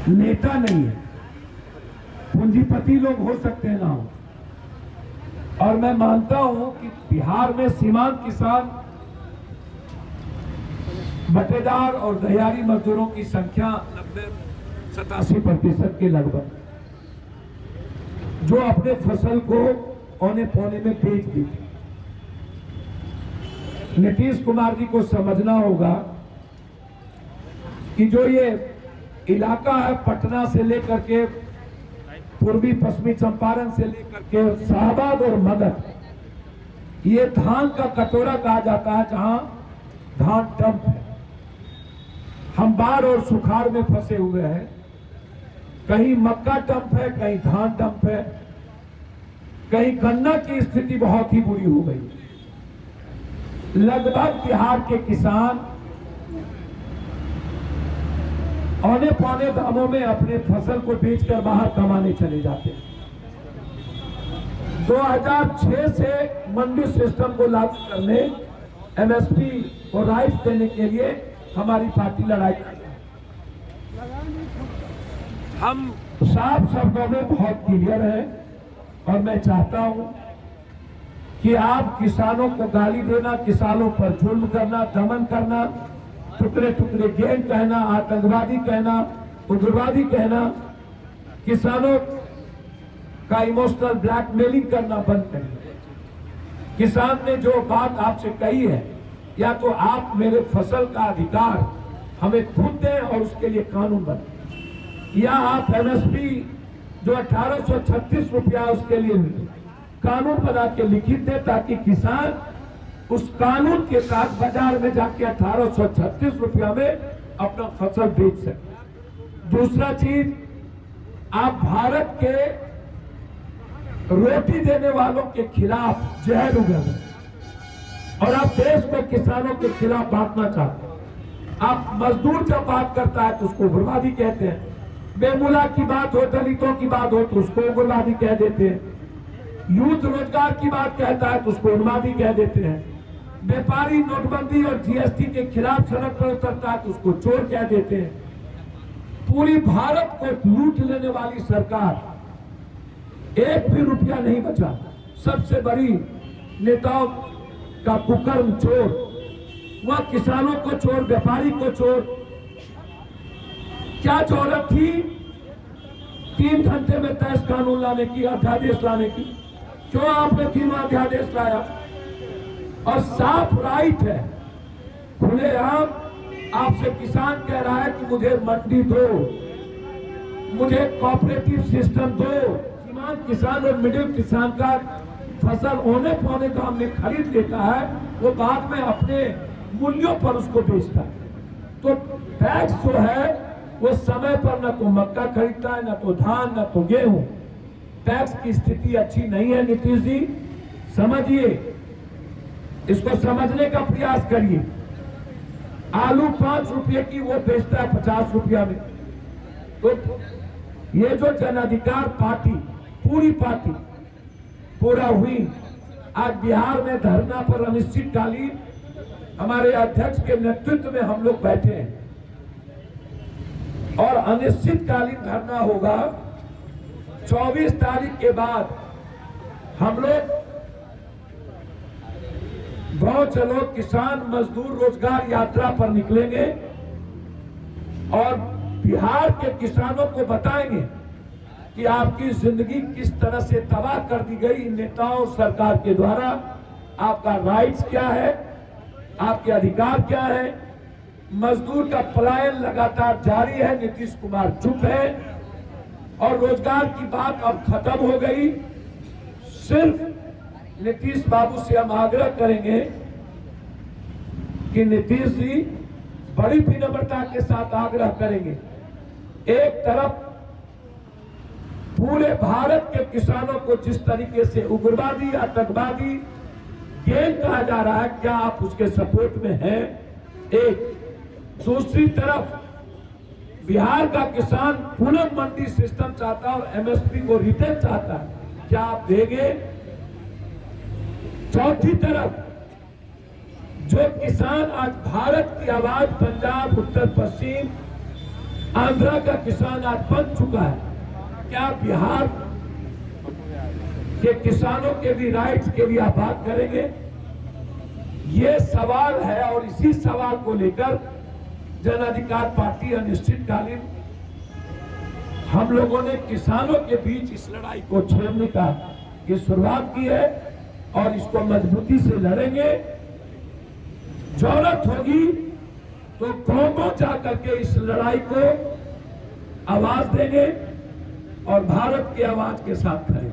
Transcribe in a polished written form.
नेता नहीं है, पूंजीपति लोग हो सकते हैं ना हो। और मैं मानता हूं कि बिहार में सीमांत किसान, बटेदार और दहियारी मजदूरों की संख्या 90-87% के लगभग, जो अपने फसल को औने पौने में बेच देते। नीतीश कुमार जी को समझना होगा कि जो ये इलाका है पटना से लेकर के पूर्वी पश्चिमी चंपारण से लेकर के शाहबाद और मगध, ये धान का कटोरा कहा जाता है, जहां धान डंप है। हम बाढ़ और सुखाड़ में फंसे हुए हैं, कहीं मक्का डंप है, कहीं धान डंप है, कहीं गन्ना की स्थिति बहुत ही बुरी हो गई। लगभग बिहार के किसान औने पौने दामों में अपने फसल को बेचकर बाहर कमाने चले जाते हैं। 2006 से मंडी सिस्टम को लागू करने, एमएसपी को राइट देने के लिए हमारी पार्टी लड़ाई कर रही है। हम साफ शब्दों में बहुत क्लियर है और मैं चाहता हूं कि आप किसानों को गाली देना, किसानों पर जुल्म करना, दमन करना, टुकड़े टुकड़े गैंग कहना, आतंकवादी कहना, उग्रवादी कहना, किसानों का इमोशनल ब्लैकमेलिंग करना बंद करिए। किसान ने जो बात आपसे कही है, या तो आप मेरे फसल का अधिकार हमें खुद दें और उसके लिए कानून बने, या आप एमएसपी जो 1836 रुपया उसके लिए कानून बना के लिखित दे, ताकि किसान उस कानून के साथ बाजार में जाके 1836 रुपया में अपना फसल बेच सके। दूसरा चीज, आप भारत के रोटी देने वालों के खिलाफ जहर उगल और आप देश को किसानों के खिलाफ बांटना चाहते हैं। आप मजदूर जब बात करता है तो उसको उग्रवादी कहते हैं, बेमुला की बात हो, दलितों की बात हो तो उसको उग्रवादी कह देते हैं, यूथ रोजगार की बात कहता है तो उसको उग्रवादी कह देते हैं, व्यापारी नोटबंदी और जीएसटी के खिलाफ सड़क पर उतरता है तो उसको चोर कह देते हैं। पूरी भारत को लूट लेने वाली सरकार, एक भी रुपया नहीं बचा। सबसे बड़ी नेताओं का कुकर्म चोर, वह किसानों को चोर, व्यापारी को चोर। क्या जरूरत थी 3 घंटे में तय कानून लाने की, अध्यादेश लाने की? क्यों आपने 3 अध्यादेश लाया? और साफ राइट है, खुलेआम आपसे किसान कह रहा है कि मुझे मंडी दो, मुझे कोऑपरेटिव सिस्टम दो। सीमांत किसान और मिडिल किसान का फसल औने पौने दाम में खरीद लेता है, वो बाद में अपने मूल्यों पर उसको बेचता है। तो टैक्स जो है वो समय पर न तो मक्का खरीदता है, न तो धान, न तो गेहूं। टैक्स की स्थिति अच्छी नहीं है। नीतीश जी समझिए, इसको समझने का प्रयास करिए। आलू 5 रुपये की वो बेचता है 50 रुपया में। तो ये जो जन अधिकार पार्टी, पूरी पार्टी पूरा हुई, आज बिहार में धरना पर अनिश्चितकालीन हमारे अध्यक्ष के नेतृत्व में हम लोग बैठे हैं और अनिश्चितकालीन धरना होगा 24 तारीख के बाद। हम लोग गांव चलो किसान मजदूर रोजगार यात्रा पर निकलेंगे और बिहार के किसानों को बताएंगे कि आपकी जिंदगी किस तरह से तबाह कर दी गई इन नेताओं सरकार के द्वारा। आपका राइट्स क्या है, आपके अधिकार क्या है। मजदूर का पलायन लगातार जारी है, नीतीश कुमार चुप है और रोजगार की बात अब खत्म हो गई। सिर्फ नीतीश बाबू से हम आग्रह करेंगे कि नीतीश जी बड़ी विनम्रता के साथ आग्रह करेंगे, एक तरफ पूरे भारत के किसानों को जिस तरीके से उग्रवादी, आतंकवादी, गैंग कहा जा रहा है, क्या आप उसके सपोर्ट में हैं? एक दूसरी तरफ बिहार का किसान पूर्ण मंडी सिस्टम चाहता है और एमएसपी को रिटेन चाहता है, क्या आप देंगे? चौथी तरफ जो किसान आज भारत की आवाज पंजाब, उत्तर पश्चिम, आंध्रा का किसान आज बन चुका है, क्या बिहार के किसानों के भी राइट्स के लिए आप बात करेंगे? ये सवाल है और इसी सवाल को लेकर जन अधिकार पार्टी अनिश्चितकालीन हम लोगों ने किसानों के बीच इस लड़ाई को छेड़ने की शुरुआत की है और इसको मजबूती से लड़ेंगे। जरूरत होगी तो गांव जाकर के इस लड़ाई को आवाज देंगे और भारत की आवाज के साथ खड़े।